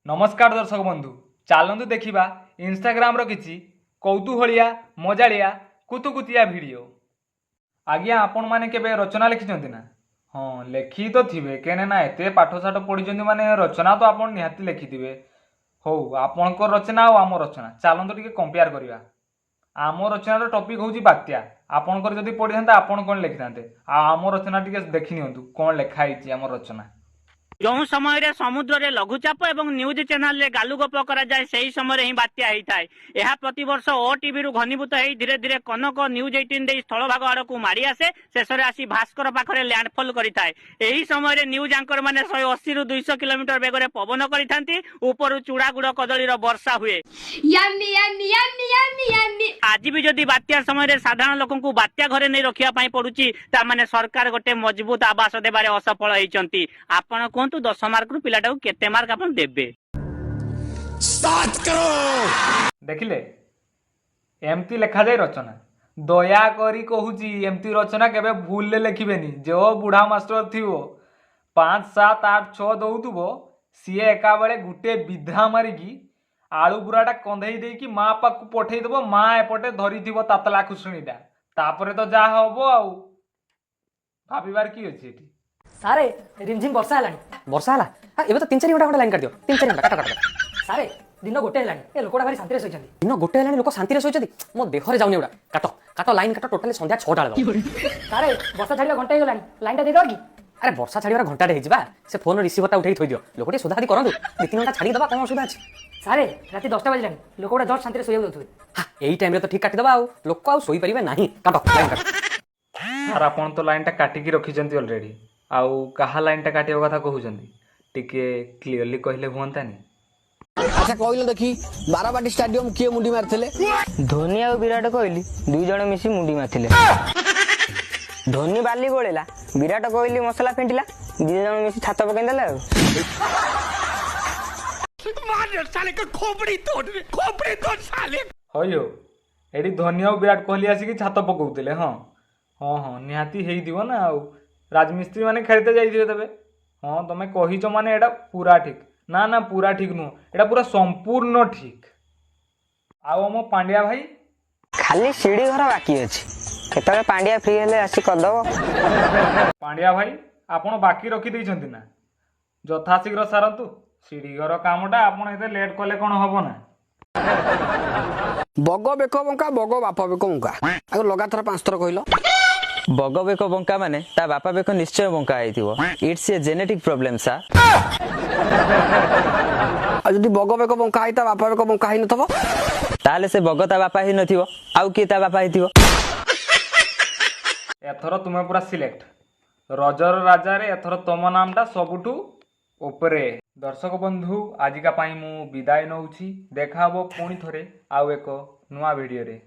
नमस्कार दर्शक बंधु चलतु देखा इंस्टाग्राम किसी कौतूहलिया मजालिया कुतुकुतिया वीडियो। आज्ञा आपण मैंने केबे रचना लिखिं ना? हाँ लिखि तो थे कहीं ना एत पाठशाठ पढ़ी माने रचना तो आप निहाती लिखिथे। हौ आपण रचना और आम रचना चलतु टे कंपेयर करवा। आम रचनार टॉपिक हूँ बात्या। आपणकर जदि पढ़ी था आपड़ कौन लिखि था आम रचना टे देखी नियंतु कौन लिखाई आम रचना। जो समय रे समुद्र रे लघुचाप एवं न्यूज चैनल रे गालुगप करा जाए सही समय ही बात्या होता है। यह प्रतिवर्ष ओटीवी रु घनीभूत हो धीरे धीरे कनक न्यूज 18 दे स्थल भाग आड़ को मारी आसे शेष में आसी भास्कर पाखे लैंडफॉल करता है। यही समय न्यूज आंकर मैंने 180 रु 200 किलोमीटर बेगर पवन करती ऊपर चूड़ा गुड़ कदली वर्षा हुए। आज भी जदि बात्या समय साधारण लोक बात्या घरे नहीं रखा पड़ुची तार सरकार गोटे मजबूत आवास देवारे असफल होती। आपण कहतु 10 मार्क रु पिलाटा केते मार्क आपण देबे? स्टार्ट करो। देखिले एमती लिखा जाए रचना। दया करी कहूची एमती रचना केबे भूल ले लिखिबेनी। जो बुढ़ा मास्टर थी 5 7 8 6 दउथुबो सीए एका बेले गुटे विधा मारिकी आलू बुराटा कंधेई देकी माँ पाक पठेई देबो। माँ एपटे धरी थिबो तातला खुसुणीटा तापरे तो जा हबो आउ भाबिबार की अछि एठी। सारे रिमझिम वर्षा है वर्षा है एबे तो 3-4 घंटा लाइन काट दियो 3-4 घंटा काट सारे दिन गोटे है ए लोकड़ा भारी शांति रे सोइछन दिन गोटे है लोक शांति रे सोइछन मो देह रे जाउनी उडा काट काट लाइन काट टोटली संध्या 6टा वाला सारे वर्षा छाड़िया घंटा हे गलानी लाइन टा दे दो की अरे वर्षा छाड़िया घंटा दे हिजबा से फोन रिसीवर टा उठेई थोइ दियो लोकटे सुधादी करंतु 2-3 घंटा छाड़ी दबा कोन सुधा अछि सारे राती 10टा बजलानी लोकड़ा जस्ट शांति रे सोइया दउथु हां एई टाइम रे तो ठीक काटी दबा आ लोक आ सोई परिबे नाही काट लाइन काट सर आपण तो लाइन टा काटी की रखिचंती ऑलरेडी आउ कहा लाइन टा काटिया कथा कहउचंती टिके क्लियरली कहले हुंतानी। अच्छा कहले देखी बाराबाटी स्टेडियम किए मुंडी मारथिले? धोनी और विराट कोहली दुई जण मिसी मुंडी मारथिले। धोनी बाली गोळेला विराट कोहली मसला फेंटिला दुई जण मिसी छात पकेंदेला। मार साले को खोपड़ी तोड़ साले हयो एडी धोनी और विराट कोहली आसी छात पकाउतिले। हाँ हाँ हाँ निहाती हेई दिवो ना आउ राजमिस्त्री माने खेलते जाइए तबे। हाँ तुम कहीच माने एटा पूरा ठीक ना ना पूरा ठीक नुह एटा पूरा संपूर्ण ठीक। आउ मो पांड्या भाई खाली सीढ़ी घर बाकी अछि केतले पांड्या फ्री हेले आसी कर दबो। पांड्या भाई आपण बाकी रखी दैछंती ना यथाशीघ्र सारंतु सीढ़ी घर कामटा आपण एते लेट कले कोन हबो ना। बग बेक बंका बग बापा बेक बंका आगो लगातार 5 थर कहलो। बग बेक बंका माने ता बापा बेक निश्चय बंका आइथिबो। इट्स ए जेनेटिक प्रॉब्लम सा। आ जदी बग बेक बंका आइता बापा बेक बंका हिन तबो ताले से बग ता बापा ही नथिबो आउ की ता बापा हिथिबो। एथर तुमे पूरा सिलेक्ट रजर राजा रे एथर तम नामटा सबुठू ऊपरे। दर्शक बंधु आजिका पाई मु विदाय नउछि। देखा हबो पुणी थरे आउ एक नुआ वीडियो रे।